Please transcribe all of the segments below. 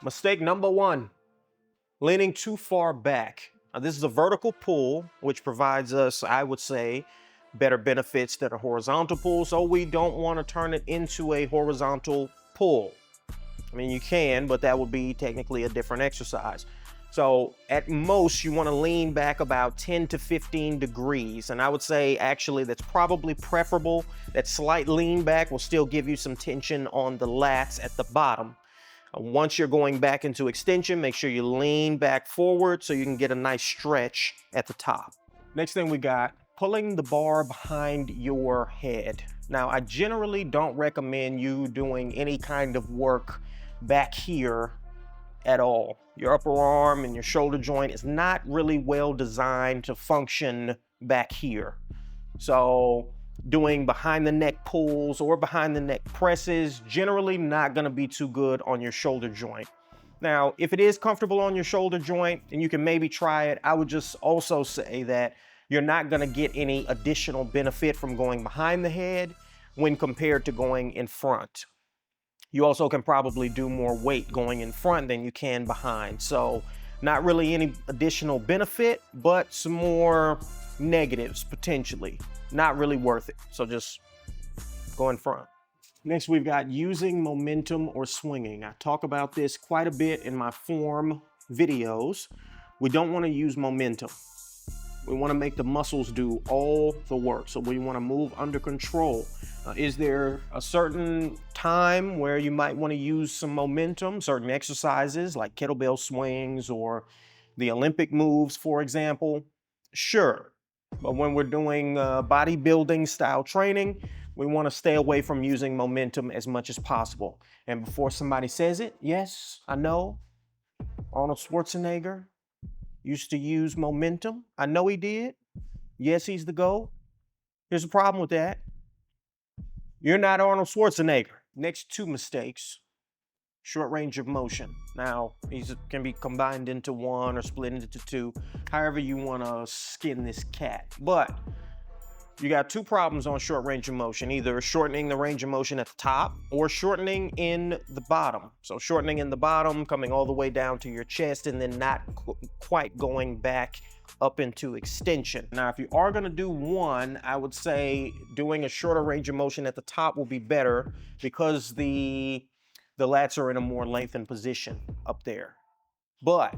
Mistake number one, leaning too far back. Now, this is a vertical pull, which provides us, I would say, better benefits than a horizontal pull, so we don't want to turn it into a horizontal pull. I mean, you can, but that would be technically a different exercise. So at most, you want to lean back about 10 to 15 degrees. And I would say actually that's probably preferable. That slight lean back will still give you some tension on the lats at the bottom. Once you're going back into extension, make sure you lean back forward so you can get a nice stretch at the top. Next thing we got, pulling the bar behind your head. Now, I generally don't recommend you doing any kind of work back here at all. Your upper arm and your shoulder joint is not really well designed to function back here. So doing behind the neck pulls or behind the neck presses, generally not gonna be too good on your shoulder joint. Now, if it is comfortable on your shoulder joint and you can maybe try it, I would just also say that you're not gonna get any additional benefit from going behind the head when compared to going in front. You also can probably do more weight going in front than you can behind. So not really any additional benefit, but some more negatives potentially. Not really worth it. So just go in front. Next, we've got using momentum or swinging. I talk about this quite a bit in my form videos. We don't want to use momentum. We want to make the muscles do all the work. So we want to move under control. Is there a certain time where you might want to use some momentum? Certain exercises like kettlebell swings or the Olympic moves, for example? Sure. But when we're doing bodybuilding style training, we want to stay away from using momentum as much as possible. And before somebody says it, yes, I know Arnold Schwarzenegger used to use momentum. I know he did. Yes, he's the GOAT. Here's the problem with that. You're not Arnold Schwarzenegger. Next two mistakes. Short range of motion. Now, these can be combined into one or split into two, however you want to skin this cat. But you got two problems on short range of motion, either shortening the range of motion at the top or shortening in the bottom. So shortening in the bottom, coming all the way down to your chest and then not quite going back up into extension. Now, if you are gonna do one, I would say doing a shorter range of motion at the top will be better because the lats are in a more lengthened position up there. But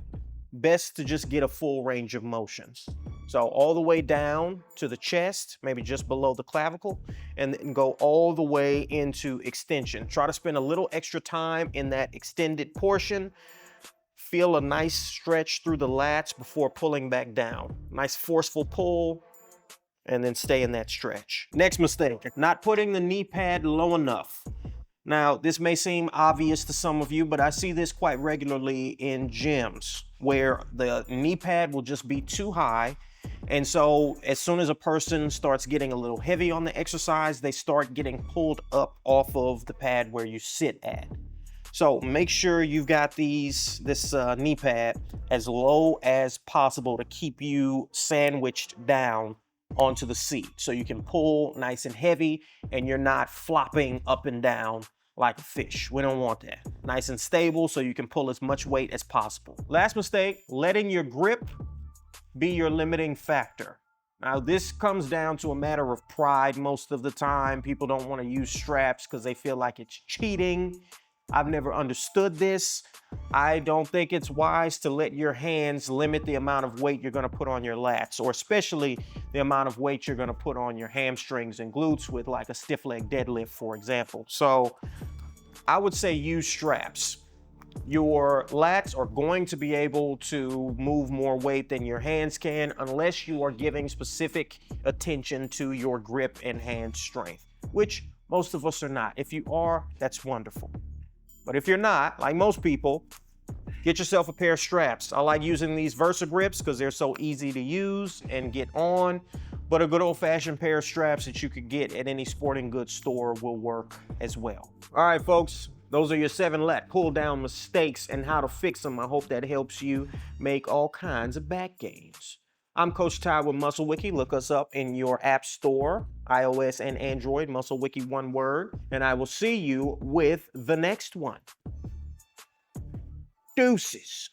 best to just get a full range of motions. So all the way down to the chest, maybe just below the clavicle, and then go all the way into extension. Try to spend a little extra time in that extended portion. Feel a nice stretch through the lats before pulling back down. Nice forceful pull, and then stay in that stretch. Next mistake, not putting the knee pad low enough. Now, this may seem obvious to some of you, but I see this quite regularly in gyms where the knee pad will just be too high. And so as soon as a person starts getting a little heavy on the exercise, they start getting pulled up off of the pad where you sit at. So make sure you've got this knee pad as low as possible to keep you sandwiched down onto the seat so you can pull nice and heavy and you're not flopping up and down like a fish. We don't want that. Nice and stable so you can pull as much weight as possible. Last mistake, letting your grip be your limiting factor. Now, this comes down to a matter of pride most of the time. People don't want to use straps because they feel like it's cheating. I've never understood this. I don't think it's wise to let your hands limit the amount of weight you're going to put on your lats, or especially the amount of weight you're going to put on your hamstrings and glutes with like a stiff leg deadlift, for example. So I would say use straps. Your lats are going to be able to move more weight than your hands can unless you are giving specific attention to your grip and hand strength, which most of us are not. If you are, that's wonderful. But if you're not, like most people, get yourself a pair of straps. I like using these Versa grips because they're so easy to use and get on, but a good old-fashioned pair of straps that you could get at any sporting goods store will work as well. All right, folks, those are your 7 lat pull-down mistakes and how to fix them. I hope that helps you make all kinds of back gains. I'm Coach Ty with Muscle Wiki. Look us up in your app store, iOS and Android, Muscle Wiki, one word, and I will see you with the next one. Deuces.